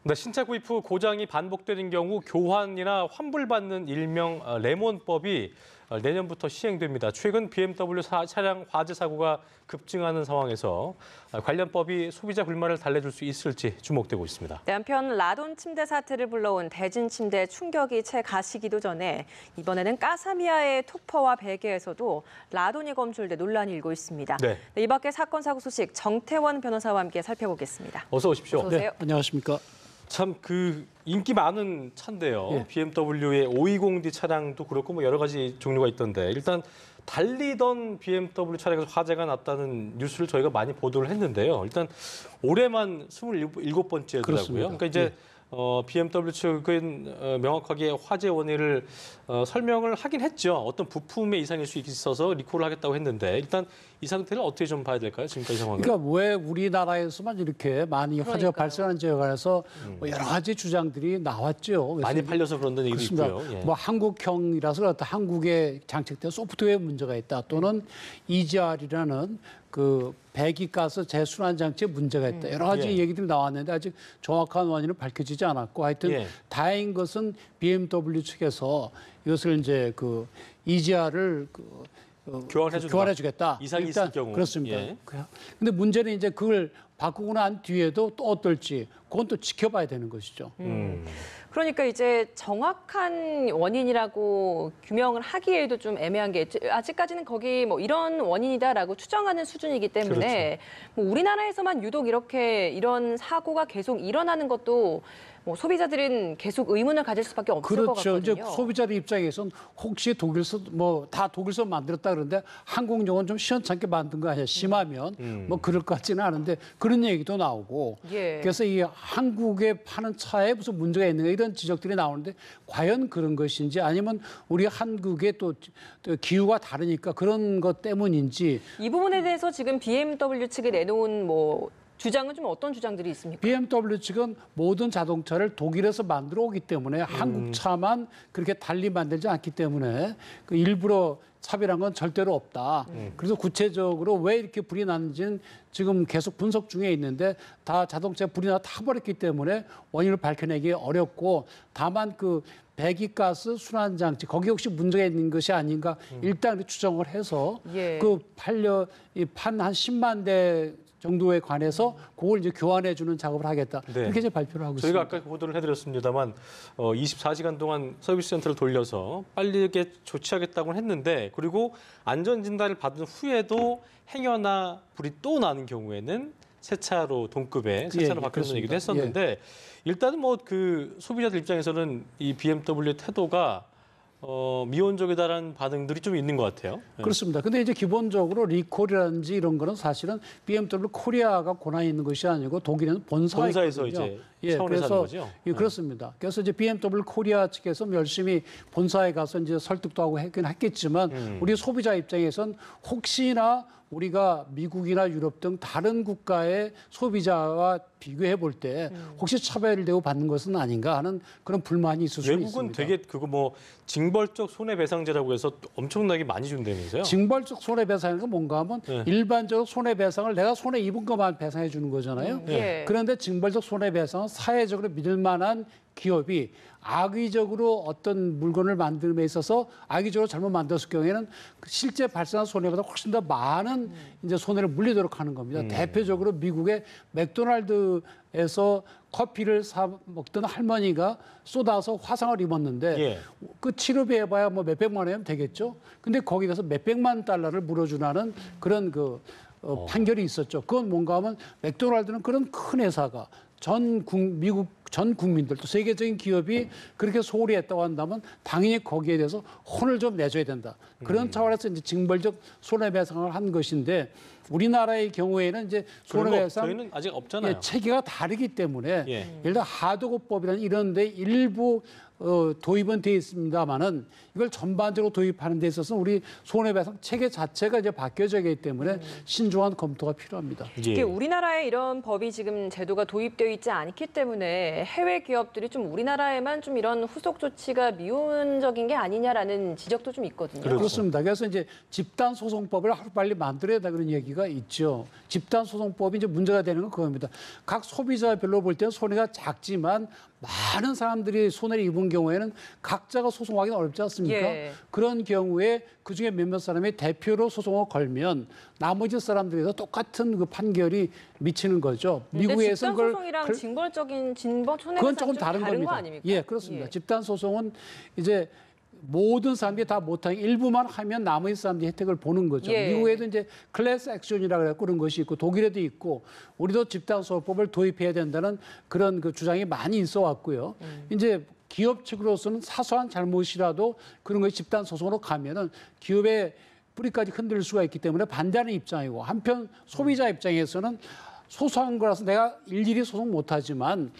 네, 신차 구입 후 고장이 반복되는 경우 교환이나 환불받는 일명 레몬법이 내년부터 시행됩니다. 최근 BMW 차량 화재 사고가 급증하는 상황에서 관련 법이 소비자 불만을 달래줄 수 있을지 주목되고 있습니다. 네, 한편 라돈 침대 사태를 불러온 대진 침대 충격이 채 가시기도 전에 이번에는 까사미아의 토퍼와 베개에서도 라돈이 검출돼 논란이 일고 있습니다. 네. 이 밖에 사건 사고 소식 정태원 변호사와 함께 살펴보겠습니다. 어서 오십시오. 어서 오세요. 네, 안녕하십니까. 참 인기 많은 차인데요. 예. BMW의 520D 차량도 그렇고 뭐 여러 가지 종류가 있던데 일단 달리던 BMW 차량에서 화재가 났다는 뉴스를 저희가 많이 보도를 했는데요. 일단 올해만 27번째더라고요. 그렇습니다. 그러니까 이제 BMW 측은 명확하게 화재 원인을 설명을 하긴 했죠. 어떤 부품의 이상일 수 있어서 리콜을 하겠다고 했는데 일단 이 상태를 어떻게 좀 봐야 될까요? 지금까지 상황은. 그러니까 왜 우리나라에서만 이렇게 많이 화재가 발생하는 지역에 관해서 여러 가지 주장들이 나왔죠. 많이 팔려서 그런다는 얘기도 있고요. 예. 뭐 한국형이라서 어떤 한국에 장착된 소프트웨어 문제가 있다. 또는 EGR이라는 그 배기가스 재순환 장치에 문제가 있다. 여러 가지 예. 얘기들이 나왔는데 아직 정확한 원인은 밝혀지지 않았고 하여튼 예. 다행인 것은 BMW 측에서 이것을 이제 그 EGR을 교환해주겠다. 이상이 있을 경우. 그렇습니다. 예. 근데 문제는 이제 그걸 바꾸고 난 뒤에도 또 어떨지 그건 또 지켜봐야 되는 것이죠. 그러니까 이제 정확한 원인이라고 규명을 하기에도 좀 애매한 게 아직까지는 거기 뭐 이런 원인이다라고 추정하는 수준이기 때문에 뭐 우리나라에서만 유독 이런 사고가 계속 일어나는 것도 뭐 소비자들은 계속 의문을 가질 수밖에 없을 것 같거든요. 이제 소비자들 입장에서는 혹시 독일서 뭐 다 독일서 만들었다 그러는데 한국용은 좀 시원찮게 만든 거 아니야? 심하면 뭐 그럴 것 같지는 않은데 그런 얘기도 나오고. 예. 그래서 이 한국에 파는 차에 무슨 문제가 있는가 이런 지적들이 나오는데 과연 그런 것인지 아니면 우리 한국의 또 기후가 다르니까 그런 것 때문인지. 이 부분에 대해서 지금 BMW 측이 내놓은 뭐 주장은 좀 어떤 주장들이 있습니까? BMW 측은 모든 자동차를 독일에서 만들어 오기 때문에 한국 차만 그렇게 달리 만들지 않기 때문에 그 일부러 차별한 건 절대로 없다. 그래서 구체적으로 왜 이렇게 불이 났는지는 지금 계속 분석 중에 있는데 다 자동차에 불이 나 타버렸기 때문에 원인을 밝혀내기 어렵고 다만 그 배기가스 순환 장치 거기 혹시 문제가 있는 것이 아닌가 일단 추정을 해서 예. 그 판 한 10만 대 정도에 관해서 그걸 이제 교환해 주는 작업을 하겠다. 네. 이렇게 이제 발표를 하고 저희가 있습니다. 아까 보도를 해드렸습니다만 24시간 동안 서비스 센터를 돌려서 빠르게 조치하겠다고 했는데 그리고 안전진단을 받은 후에도 행여나 불이 또 나는 경우에는 새 차로 동급의 새 차로 바뀌는 얘기도 했었는데 일단은 뭐 그 소비자들 입장에서는 이 BMW의 태도가 미온적이다라는 반응들이 좀 있는 것 같아요. 그렇습니다. 근데 이제 기본적으로 리콜이라든지 이런 거는 사실은 BMW 코리아가 권한이 있는 것이 아니고 독일에는 본사에서 이제 차원에서 하는 거죠. 예, 그렇습니다. 그래서 이제 BMW 코리아 측에서 열심히 본사에 가서 이제 설득도 하고 했긴 했겠지만 우리 소비자 입장에선 혹시나 우리가 미국이나 유럽 등 다른 국가의 소비자와 비교해 볼 때 혹시 차별을 대우받는 것은 아닌가 하는 그런 불만이 있을 수 있습니다. 외국은 되게 그거 뭐 징벌적 손해배상제라고 해서 엄청나게 많이 준다면서요? 징벌적 손해배상이 뭔가 하면 일반적으로 손해배상을 내가 손해 입은 것만 배상해 주는 거잖아요. 예. 그런데 징벌적 손해배상은 사회적으로 믿을 만한 기업이 악의적으로 어떤 물건을 만듦에 있어서 악의적으로 잘못 만들었을 경우에는 실제 발생한 손해보다 훨씬 더 많은 이제 손해를 물리도록 하는 겁니다. 대표적으로 미국의 맥도날드에서 커피를 사 먹던 할머니가 쏟아서 화상을 입었는데 예. 그 치료비 해봐야 뭐 몇백만 원이면 되겠죠. 근데 거기 가서 몇백만 달러를 물어주라는 그런 판결이 있었죠. 그건 뭔가 하면 맥도날드는 그런 큰 회사가 미국 전 국민들 또 세계적인 기업이 그렇게 소홀히 했다고 한다면 당연히 거기에 대해서 혼을 좀 내줘야 된다. 그런 차원에서 이제 징벌적 손해배상을 한 것인데 우리나라의 경우에는 이제 손해배상 저희는 아직 없잖아요. 체계가 다르기 때문에 예. 예를 들어 하도급법이라는 이런 데 일부 도입은 돼 있습니다만은 이걸 전반적으로 도입하는 데 있어서 우리 손해배상 체계 자체가 이제 바뀌어져야 하기 때문에 신중한 검토가 필요합니다. 예. 이게 우리나라에 이런 법이 지금 제도가 도입되어 있지 않기 때문에 때문에 해외 기업들이 좀 우리나라에만 좀 이런 후속 조치가 미온적인 게 아니냐라는 지적도 좀 있거든요. 그렇습니다. 그래서 이제 집단 소송법을 하루빨리 만들어야 된다 그런 얘기가 있죠. 집단 소송법이 이제 문제가 되는 건 그겁니다. 각 소비자별로 볼 때는 손해가 작지만 많은 사람들이 손해를 입은 경우에는 각자가 소송하기는 어렵지 않습니까? 예. 그런 경우에 그중에 몇몇 사람이 대표로 소송을 걸면 나머지 사람들에서 똑같은 그 판결이 미치는 거죠. 미국에서는 집단 소송이랑 징벌적인 진범 손해배상 그건 조금 좀 다른 거 겁니다. 아닙니까? 예, 그렇습니다. 예. 집단 소송은 이제 모든 사람들이 다 못하게 일부만 하면 나머지 사람들이 혜택을 보는 거죠. 예. 미국에도 이제 클래스 액션이라 그래 그런 것이 있고 독일에도 있고 우리도 집단 소송법을 도입해야 된다는 그런 그 주장이 많이 있어 왔고요. 이제 기업 측으로서는 사소한 잘못이라도 그런 것이 집단 소송으로 가면은 기업의 뿌리까지 흔들 수가 있기 때문에 반대하는 입장이고 한편 소비자 입장에서는 소소한 거라서 내가 일일이 소송 못하지만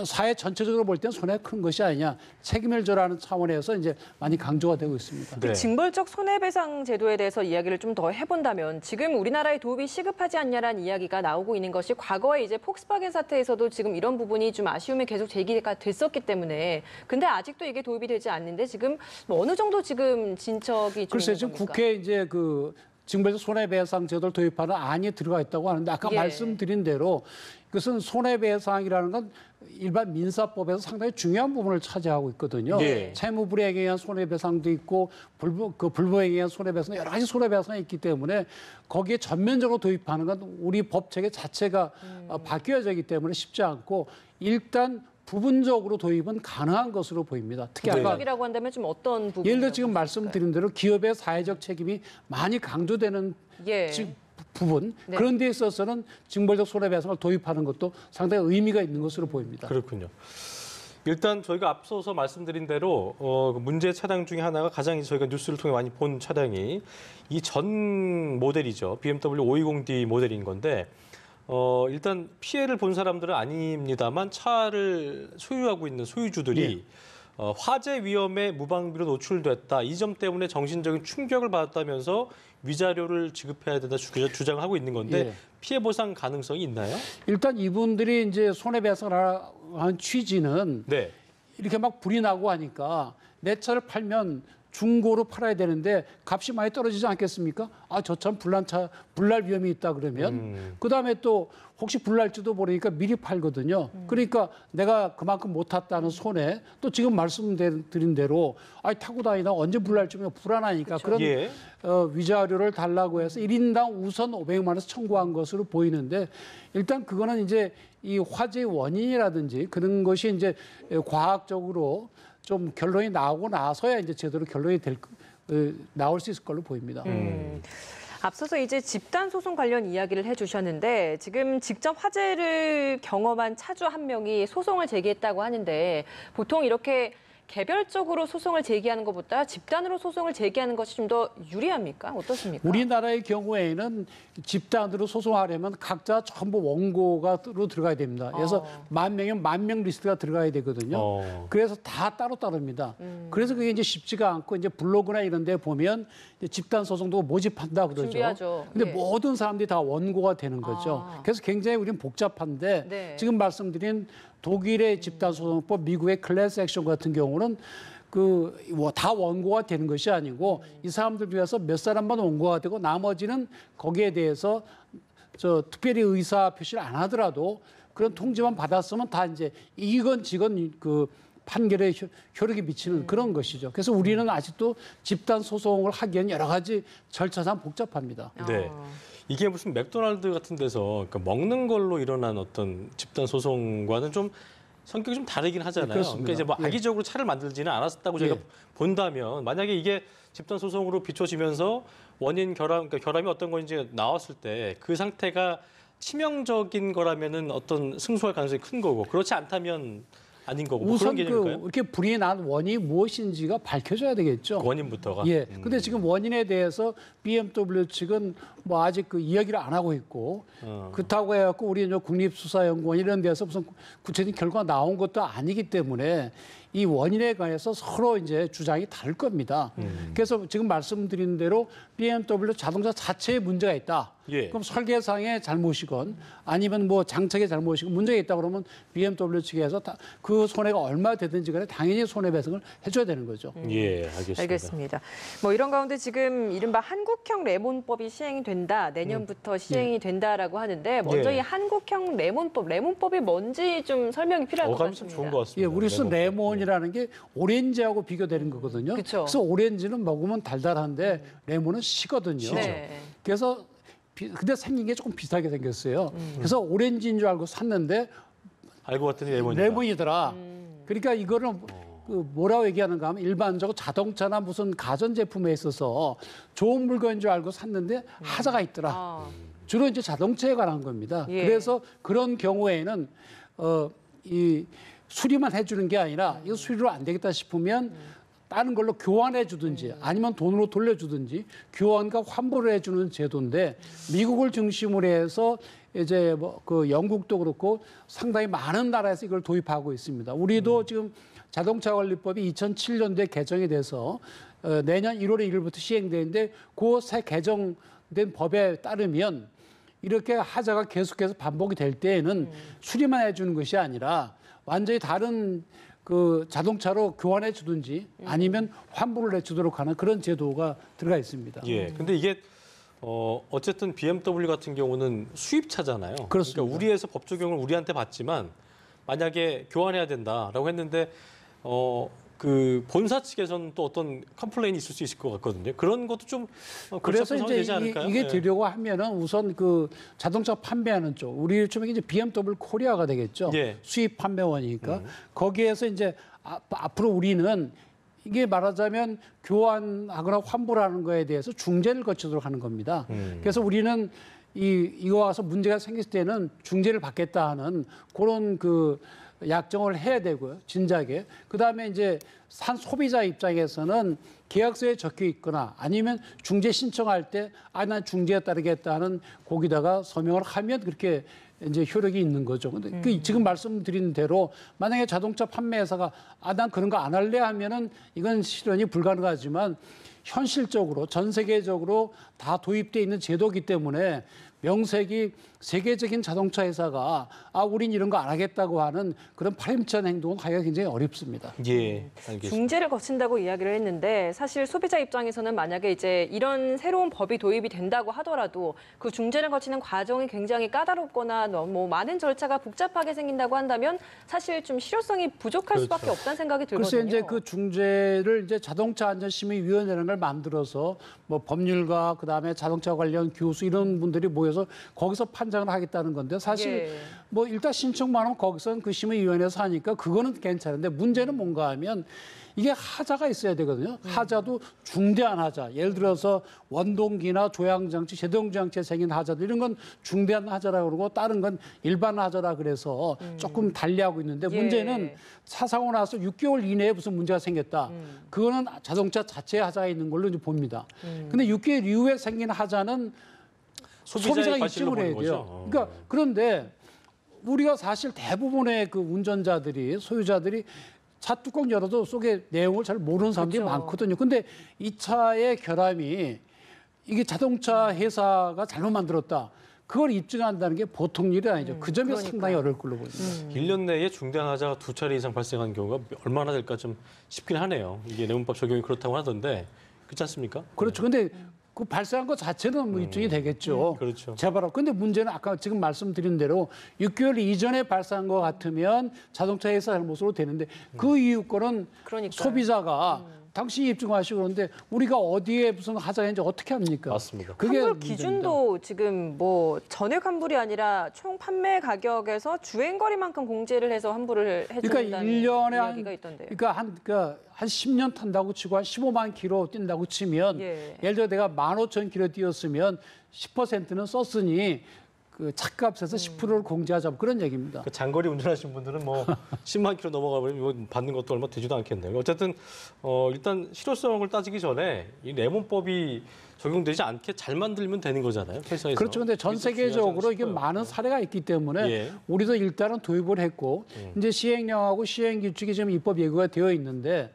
사회 전체적으로 볼 때는 손해가 큰 것이 아니냐 책임을 져라는 차원에서 이제 많이 강조가 되고 있습니다. 네. 징벌적 손해배상 제도에 대해서 이야기를 좀 더 해본다면 지금 우리나라에 도입이 시급하지 않냐라는 이야기가 나오고 있는 것이 과거에 이제 폭스바겐 사태에서도 지금 이런 부분이 좀 아쉬움이 계속 제기가 됐었기 때문에 근데 아직도 이게 도입이 되지 않는데 지금 뭐 어느 정도 지금 진척이 좀 글쎄 있는 지금 겁니까? 국회에 이제 그 징벌적 손해배상 제도를 도입하는 안이 들어가 있다고 하는데 아까 예. 말씀드린 대로 이것은 손해배상이라는 건 일반 민사법에서 상당히 중요한 부분을 차지하고 있거든요. 예. 채무불이행에 의한 손해배상도 있고 불법행위에 의한 손해배상 여러 가지 손해배상이 있기 때문에 거기에 전면적으로 도입하는 건 우리 법 체계 자체가 바뀌어야 되기 때문에 쉽지 않고 일단 부분적으로 도입은 가능한 것으로 보입니다. 특히 아까 부분적이라고 한다면 좀 어떤 부분? 예를 들어 지금 말씀드린 대로 기업의 사회적 책임이 많이 강조되는 예. 부분 네. 그런 데 있어서는 징벌적 손해배상을 도입하는 것도 상당히 의미가 있는 것으로 보입니다. 그렇군요. 일단 저희가 앞서서 말씀드린 대로 문제 차량 중에 하나가 가장 저희가 뉴스를 통해 많이 본 차량이 이 전 모델이죠. BMW 520D 모델인 건데 일단 피해를 본 사람들은 아닙니다만 차를 소유하고 있는 소유주들이 화재 위험에 무방비로 노출됐다. 이 점 때문에 정신적인 충격을 받았다면서 위자료를 지급해야 된다 주장을 하고 있는 건데 예. 피해 보상 가능성이 있나요? 일단 이분들이 이제 손해배상을 한 취지는 네. 이렇게 막 불이 나고 하니까 내 차를 팔면 중고로 팔아야 되는데 값이 많이 떨어지지 않겠습니까? 아, 저 참 불날 위험이 있다 그러면 그다음에 또 혹시 불날지도 모르니까 미리 팔거든요. 그러니까 내가 그만큼 못 탔다는 손해 또 지금 말씀드린 대로 타고 다니다 언제 불날지 불안하니까 그런 예. 위자료를 달라고 해서 1인당 우선 500만 원에서 청구한 것으로 보이는데 일단 그거는 이제 이 화재의 원인이라든지 그런 것이 이제 과학적으로 좀 결론이 나오고 나서야 이제 제대로 결론이 나올 수 있을 걸로 보입니다. 앞서서 이제 집단 소송 관련 이야기를 해주셨는데 지금 직접 화재를 경험한 차주 한 명이 소송을 제기했다고 하는데 보통 이렇게 개별적으로 소송을 제기하는 것보다 집단으로 소송을 제기하는 것이 좀 더 유리합니까? 어떻습니까? 우리나라의 경우에는 집단으로 소송하려면 각자 전부 원고가로 들어가야 됩니다. 그래서 10,000명이면 10,000명 리스트가 들어가야 되거든요. 그래서 다 따로따로입니다. 그래서 그게 이제 쉽지가 않고 이제 블로그나 이런 데 보면 이제 집단 소송도 모집한다 그러죠. 준비하죠. 근데 예. 모든 사람들이 다 원고가 되는 거죠. 그래서 굉장히 우리는 복잡한데 네. 지금 말씀드린 독일의 집단소송법, 미국의 클래스 액션 같은 경우는 다 원고가 되는 것이 아니고 이 사람들 중에서 몇 사람만 원고가 되고 나머지는 거기에 대해서 특별히 의사 표시를 안 하더라도 그런 통지만 받았으면 다 이제 이건 지건 그 판결에 효력이 미치는 그런 것이죠. 그래서 우리는 아직도 집단 소송을 하기에는 여러 가지 절차상 복잡합니다. 네. 이게 무슨 맥도날드 같은 데서 그러니까 먹는 걸로 일어난 어떤 집단 소송과는 좀 성격이 좀 다르긴 하잖아요. 그렇습니다. 그러니까 이제 뭐 예. 악의적으로 차를 만들지는 않았다고 저희가 예. 본다면 만약에 이게 집단 소송으로 비춰지면서 원인 그러니까 결함이 어떤 건지 나왔을 때 그 상태가 치명적인 거라면은 어떤 승소할 가능성이 큰 거고 그렇지 않다면 아닌 거고 뭐 우선 그런 개념일까요? 이렇게 불이 난 원인이 무엇인지가 밝혀져야 되겠죠. 원인부터가. 예. 근데 지금 원인에 대해서 BMW 측은 뭐 아직 그 이야기를 안 하고 있고 그렇다고 해갖고 우리 국립수사연구원 이런 데서 무슨 구체적인 결과가 나온 것도 아니기 때문에 이 원인에 관해서 서로 이제 주장이 다를 겁니다. 그래서 지금 말씀드린 대로 BMW 자동차 자체에 문제가 있다. 예. 그럼 설계상의 잘못이건 아니면 뭐 장착의 잘못이건 문제가 있다 그러면 BMW 측에서 그 손해가 얼마 되든지 간에 당연히 손해배상을 해줘야 되는 거죠. 예, 알겠습니다. 알겠습니다. 뭐 이런 가운데 지금 이른바 한국형 레몬법이 시행이 된다. 내년부터 시행이 된다라고 하는데 먼저 예. 이 한국형 레몬법이 뭔지 좀 설명이 필요할 것 어감이 참 같습니다. 좋은 것 같습니다. 예, 우리 쓰 레몬이라는 게 오렌지하고 비교되는 거거든요. 그쵸. 그래서 오렌지는 먹으면 달달한데 레몬은 시거든요. 네. 그래서 근데 생긴 게 조금 비슷하게 생겼어요. 그래서 오렌지인 줄 알고 샀는데 알고 봤더니 레몬이다. 레몬이더라. 그러니까 이거를 그 뭐라고 얘기하는가 하면 일반적으로 자동차나 무슨 가전제품에 있어서 좋은 물건인 줄 알고 샀는데 하자가 있더라. 아, 주로 이제 자동차에 관한 겁니다. 예. 그래서 그런 경우에는 이 수리만 해주는 게 아니라 이거 수리로 안 되겠다 싶으면 다른 걸로 교환해 주든지 아니면 돈으로 돌려주든지 교환과 환불을 해주는 제도인데 미국을 중심으로 해서 이제 뭐 그 영국도 그렇고 상당히 많은 나라에서 이걸 도입하고 있습니다. 우리도 지금 자동차 관리법이 2007년도에 개정이 돼서 내년 1월 1일부터 시행되는데 그 새 개정된 법에 따르면 이렇게 하자가 계속해서 반복이 될 때에는 수리만 해주는 것이 아니라 완전히 다른 그 자동차로 교환해 주든지 아니면 환불을 해 주도록 하는 그런 제도가 들어가 있습니다. 예. 근데 이게 어쨌든 BMW 같은 경우는 수입차잖아요. 그렇습니다. 그러니까 우리에서 법 적용을 우리한테 받지만 만약에 교환해야 된다라고 했는데 그 본사 측에서는 또 어떤 컴플레인이 있을 수 있을 것 같거든요. 그런 것도 좀 그래서 이제 되지 않을까요? 이게 예. 되려고 하면은 우선 그 자동차 판매하는 쪽, 우리 처음에 이제 BMW 코리아가 되겠죠. 예. 수입 판매원이니까 거기에서 이제 앞으로 우리는 이게 말하자면 교환하거나 환불하는 거에 대해서 중재를 거치도록 하는 겁니다. 그래서 우리는 이거 와서 문제가 생겼을 때는 중재를 받겠다 하는 그런 그 약정을 해야 되고요. 진작에. 그다음에 이제 산 소비자 입장에서는 계약서에 적혀 있거나 아니면 중재 신청할 때 난 중재에 따르겠다는 거기다가 서명을 하면 그렇게 이제 효력이 있는 거죠. 근데 그 지금 말씀드린 대로 만약에 자동차 판매회사가 난 그런 거 안 할래 하면은 이건 실현이 불가능하지만 현실적으로 전 세계적으로 다 도입돼 있는 제도이기 때문에 명색이 세계적인 자동차 회사가 우린 이런 거 안 하겠다고 하는 그런 파렴치한 행동은 하기가 굉장히 어렵습니다. 예, 알겠습니다. 중재를 거친다고 이야기를 했는데 사실 소비자 입장에서는 만약에 이제 이런 새로운 법이 도입이 된다고 하더라도 그 중재를 거치는 과정이 굉장히 까다롭거나 너무 많은 절차가 복잡하게 생긴다고 한다면 사실 좀 실효성이 부족할 수밖에 없다는 생각이 들거든요. 그래서 이제 그 중재를 이제 자동차 안전심의위원회라는 걸 만들어서 뭐 법률가 그다음에 자동차 관련 교수 이런 분들이 모여서 거기서 판정을 하겠다는 건데 사실 예. 뭐 일단 신청만 하면 거기서는 그 심의위원회에서 하니까 그거는 괜찮은데 문제는 뭔가 하면 이게 하자가 있어야 되거든요. 하자도 중대한 하자. 예를 들어서 원동기나 조향장치, 제동장치에 생긴 하자들 이런 건 중대한 하자라고 그러고 다른 건 일반 하자라 그래서 조금 달리하고 있는데 예. 문제는 사사고 나서 6개월 이내에 무슨 문제가 생겼다. 그거는 자동차 자체에 하자가 있는 걸로 이제 봅니다. 근데 6개월 이후에 생긴 하자는 소비자가 입증을 해야 돼요. 그러니까 그런데 우리가 사실 대부분의 그 운전자들이 소유자들이 차 뚜껑 열어도 속에 내용을 잘 모르는 사람들이 그렇죠. 많거든요. 근데 이 차의 결함이 이게 자동차 회사가 잘못 만들었다. 그걸 입증한다는 게 보통 일이 아니죠. 그 점이 그러니까요. 상당히 어려울 걸로 보입니다. 1년 내에 중대한 하자가 2차례 이상 발생한 경우가 얼마나 될까 좀 싶긴 하네요. 이게 레몬법 적용이 그렇다고 하던데 그렇지 않습니까? 그렇죠. 근데 그 발생한 것 자체는 뭐 입증이 되겠죠. 그렇죠. 재발하고. 근데 문제는 아까 지금 말씀드린 대로 6개월 이전에 발생한 것 같으면 자동차 회사 잘못으로 되는데 그 이후 거는 그러니까요. 소비자가 당신이 입증하시고 그런데 우리가 어디에 무슨 하자가 있는지 어떻게 합니까? 맞습니다. 그게 환불 문제입니다. 기준도 지금 뭐 전액 환불이 아니라 총 판매 가격에서 주행 거리만큼 공제를 해서 환불을 해준다는 그러니까 1년에 이야기가 있던데요. 그러니까 한 10년 탄다고 치고 한 15만 킬로 뛴다고 치면 예. 예를 들어 내가 15,000 킬로 뛰었으면 10%는 썼으니 그 차값에서 10%를 공제하자 뭐 그런 얘기입니다. 그 장거리 운전하시는 분들은 뭐 10만 킬로 넘어가 버리면 이거 받는 것도 얼마 되지도 않겠네요. 어쨌든 일단 실효성을 따지기 전에 이 레몬법이 적용되지 않게 잘 만들면 되는 거잖아요. 회사에서. 그렇죠. 근데 전 세계적으로 이게 싶어요. 많은 사례가 있기 때문에 예. 우리도 일단은 도입을 했고 이제 시행령하고 시행 규칙이 지금 입법 예고가 되어 있는데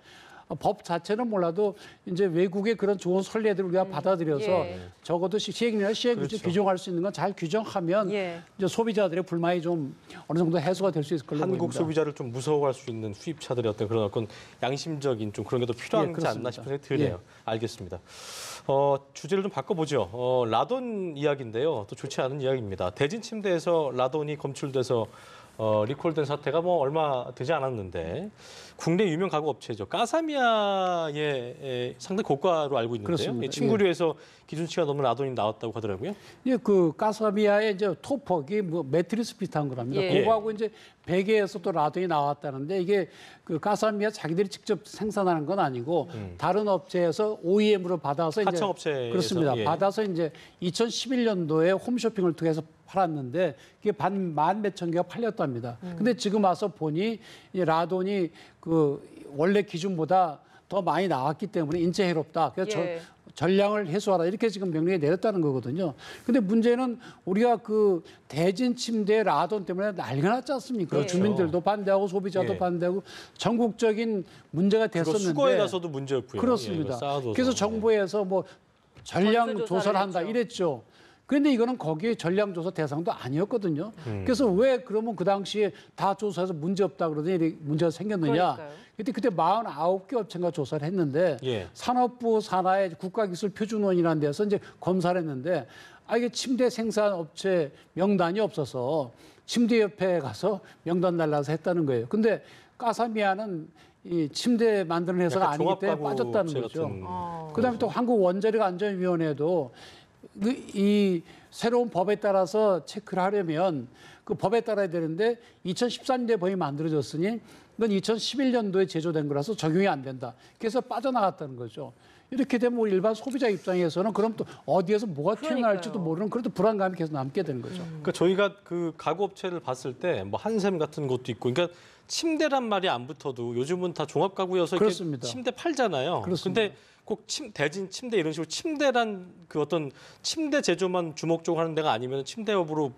법 자체는 몰라도 이제 외국의 그런 좋은 선례들을 우리가 받아들여서 예. 적어도 시행령이나 시행 규칙 그렇죠. 규정할 수 있는 건 잘 규정하면 예. 이제 소비자들의 불만이 좀 어느 정도 해소가 될 수 있을 걸로 한국 보입니다. 소비자를 좀 무서워할 수 있는 수입차들의 어떤 그런 어떤 양심적인 좀 그런 게 더 필요하지 예, 그렇습니다. 않나 싶은 생각이 드네요. 알겠습니다. 주제를 좀 바꿔보죠. 라돈 이야기인데요. 또 좋지 않은 이야기입니다. 대진 침대에서 라돈이 검출돼서 리콜된 사태가 뭐 얼마 되지 않았는데 국내 유명 가구 업체죠. 까사미아의 상당히 고가로 알고 있는데요. 그렇습니다. 이 침구류에서 기준치가 넘는 라돈이 나왔다고 하더라고요. 예, 그 까사미아의 이제 토퍼기 뭐 매트리스 비슷한 거랍니다. 예. 그거하고 이제 베개에서 또 라돈이 나왔다는데 이게 그 까사미아 자기들이 직접 생산하는 건 아니고 다른 업체에서 OEM으로 받아서 이제 하청업체에서, 그렇습니다. 예. 받아서 이제 2011년도에 홈쇼핑을 통해서 팔았는데 그게 만 몇천 개가 팔렸답니다. 근데 지금 와서 보니 이 라돈이 그 원래 기준보다 더 많이 나왔기 때문에 인체 해롭다. 그래서 예. 전량을 해소하라 이렇게 지금 명령이 내렸다는 거거든요. 근데 문제는 우리가 그 대진 침대 라돈 때문에 난리가 났지 않습니까? 그렇죠. 주민들도 반대하고 소비자도 예. 반대하고 전국적인 문제가 주로 됐었는데 수거에 가서도 문제였고요. 그렇습니다. 예, 이거 쌓아둬서. 그래서 정부에서 뭐 전량 전수 조사를 조사를 한다 했죠. 이랬죠. 그런데 이거는 거기에 전량 조사 대상도 아니었거든요. 그래서 왜 그러면 그 당시에 다 조사해서 문제 없다 그러더니 이렇게 문제가 생겼느냐? 그러니까요. 그때 49개 업체가 조사를 했는데 예. 산업부 산하의 국가기술표준원이라는 데서 이제 검사를 했는데 이게 침대 생산 업체 명단이 없어서 침대협회에 가서 명단 달라서 했다는 거예요. 근데 까사미아는 이 침대 만드는 회사가 약간 아니기 때문에 종합가구 빠졌다는 업체 거죠. 같은 그다음에 또 한국원자력안전위원회도 이 새로운 법에 따라서 체크를 하려면 그 법에 따라야 되는데 2013년도에 법이 만들어졌으니 그건 2011년도에 제조된 거라서 적용이 안 된다. 그래서 빠져나갔다는 거죠. 이렇게 되면 우리 일반 소비자 입장에서는 그럼 또 어디에서 뭐가 튀어나올지도 그러니까요. 모르는 그런 또 불안감이 계속 남게 되는 거죠. 그러니까 저희가 그 가구 업체를 봤을 때 뭐 한샘 같은 것도 있고, 그러니까 침대란 말이 안 붙어도 요즘은 다 종합 가구여서 이렇게 그렇습니다. 침대 팔잖아요. 그렇습니다. 근데 꼭 대진 침대 이런 식으로 침대란 그 어떤 침대 제조만 주목적으로 하는 데가 아니면 침대업으로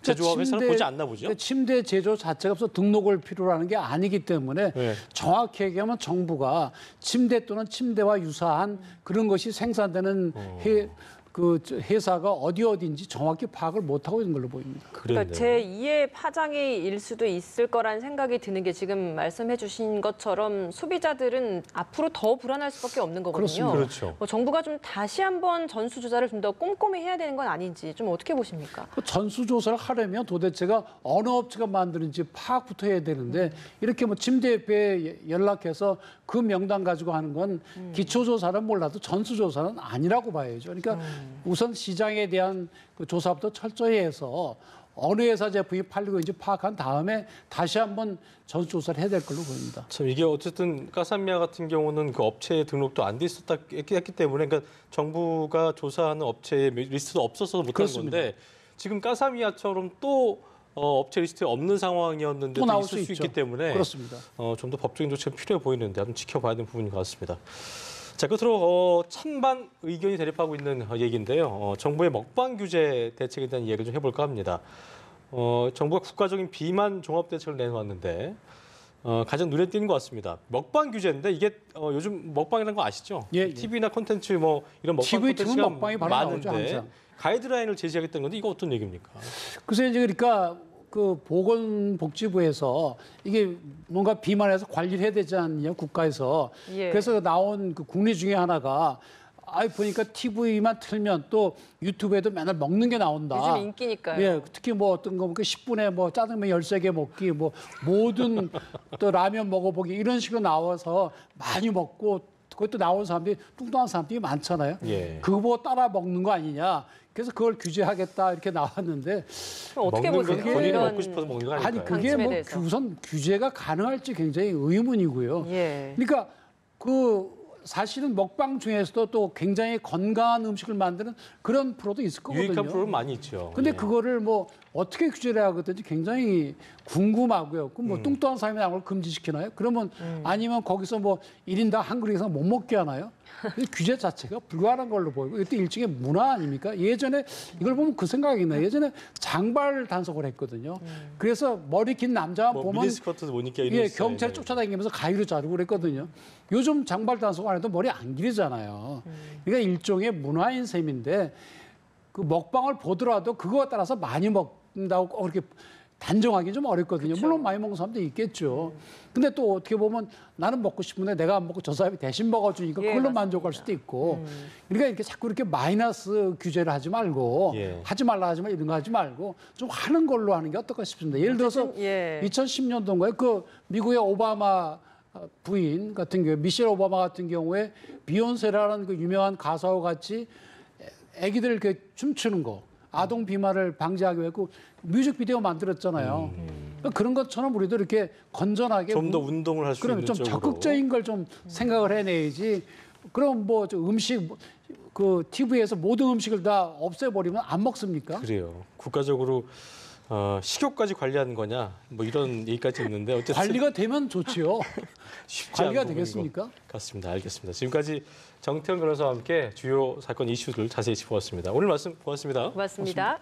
제조업 회사를 보지 않나 보죠. 침대 제조 자체가 없어 등록을 필요로 하는 게 아니기 때문에 네. 정확히 얘기하면 정부가 침대 또는 침대와 유사한 그런 것이 생산되는 그 회사가 어디인지 정확히 파악을 못하고 있는 걸로 보입니다. 그러니까 제2의 파장일 수도 있을 거란 생각이 드는 게 지금 말씀해 주신 것처럼 소비자들은 앞으로 더 불안할 수밖에 없는 거거든요. 그렇습니다. 그렇죠. 뭐 정부가 좀 다시 한번 전수조사를 좀 더 꼼꼼히 해야 되는 건 아닌지 좀 어떻게 보십니까? 그 전수조사를 하려면 도대체가 어느 업체가 만드는지 파악부터 해야 되는데 이렇게 뭐 침대협회에 연락해서 그 명단 가지고 하는 건 기초조사는 몰라도 전수조사는 아니라고 봐야죠. 그러니까 우선 시장에 대한 그 조사부터 철저히 해서 어느 회사 제품이 팔리고 있는지 파악한 다음에 다시 한번 전수조사를 해야 될 걸로 보입니다. 참 이게 어쨌든 까사미아 같은 경우는 그 업체에 등록도 안 돼 있었다 했기 때문에, 그러니까 정부가 조사하는 업체의 리스트도 없어서 못한 그렇습니다. 건데, 지금 까사미아처럼 또 업체 리스트에 없는 상황이었는데 또 나올 있을 수 있죠. 있기 때문에 그렇습니다. 좀 더 법적인 조치가 필요해 보이는데 한번 지켜봐야 되는 부분인 것 같습니다. 자, 끝으로 찬반 의견이 대립하고 있는 얘기인데요. 정부의 먹방 규제 대책에 대한 이야기를 좀 해볼까 합니다. 정부가 국가적인 비만 종합 대책을 내놓았는데 가장 눈에 띄는 것 같습니다. 먹방 규제인데 이게 요즘 먹방이라는 거 아시죠? 예, 예. TV나 콘텐츠 뭐 이런 먹방 TV 콘텐츠가 틀면 먹방이 바로 나오죠, 많은데 항상. 가이드라인을 제시하겠다는 건데 이거 어떤 얘기입니까? 글쎄 이제 그러니까 그 보건복지부에서 이게 뭔가 비만해서 관리를 해야 되지 않냐 국가에서 예. 그래서 나온 그 국리 중에 하나가 보니까 TV만 틀면 또 유튜브에도 맨날 먹는 게 나온다. 요즘 인기니까요. 예, 특히 뭐 어떤 거 10분에 뭐 짜장면 13개 먹기 뭐 모든 또 라면 먹어보기 이런 식으로 나와서 많이 먹고 그것도 나온 사람들이 뚱뚱한 사람들이 많잖아요. 예. 그거 보고 따라 먹는 거 아니냐. 그래서 그걸 규제하겠다 이렇게 나왔는데 그럼 어떻게 먹는 보세요? 건 본인이 이런- 먹고 싶어서 먹는 거 아닐까요? 아니 그게 방침에 뭐 대해서. 우선 규제가 가능할지 굉장히 의문이고요. 예. 그러니까 그 사실은 먹방 중에서도 또 굉장히 건강한 음식을 만드는 그런 프로도 있을 거거든요. 유익한 프로는 많이 있죠. 근데 예. 그거를 뭐 어떻게 규제를 하거든지 굉장히 궁금하고요. 그럼 뭐 뚱뚱한 사람이 나온 걸 금지시키나요? 그러면 아니면 거기서 뭐 1인당 한 그릇 이상 못 먹게 하나요? 규제 자체가 불가능한 걸로 보이고 이것도 일종의 문화 아닙니까? 예전에 이걸 보면 그 생각이 나요. 예전에 장발 단속을 했거든요. 그래서 머리 긴 남자만 뭐 보면 미니스커트도 못 입게 이런 예, 스타일. 경찰 쫓아다니면서 가위로 자르고 그랬거든요. 요즘 장발 단속 안 해도 머리 안 기르잖아요. 그러니까 일종의 문화인 셈인데 그 먹방을 보더라도 그거에 따라서 많이 먹는다고 꼭 그렇게 단정하기 좀 어렵거든요. 물론 많이 먹는 사람도 있겠죠. 근데 또 어떻게 보면 나는 먹고 싶은데 내가 안 먹고 저 사람이 대신 먹어주니까 예, 그걸로 맞습니다. 만족할 수도 있고. 그러니까 이렇게 자꾸 이렇게 마이너스 규제를 하지 말고 예. 하지 말라 하지 말 이런 거 하지 말고 좀 하는 걸로 하는 게 어떨까 싶습니다. 예를 들어서 예. 2010년도인가요? 그 미국의 오바마 부인 같은 경우에 미셸 오바마 같은 경우에 비욘세라는 그 유명한 가수와 같이 아기들 이렇게 춤추는 거 아동 비만을 방지하기 위해 그 뮤직비디오 만들었잖아요. 그러니까 그런 것처럼 우리도 이렇게 건전하게 좀 더 운동을 할 수 그러면 있는 좀 쪽으로. 적극적인 걸 좀 생각을 해내야지. 그럼 뭐 저 음식 그 TV에서 모든 음식을 다 없애버리면 안 먹습니까? 그래요. 국가적으로 식욕까지 관리하는 거냐 뭐 이런 얘기까지 있는데 어쨌든 관리가 되면 좋지요. 쉽지 관리가 않은 부분인 되겠습니까? 것 같습니다. 알겠습니다. 지금까지 정태현 변호사와 함께 주요 사건 이슈들 자세히 짚어봤습니다. 오늘 말씀 고맙습니다. 고맙습니다.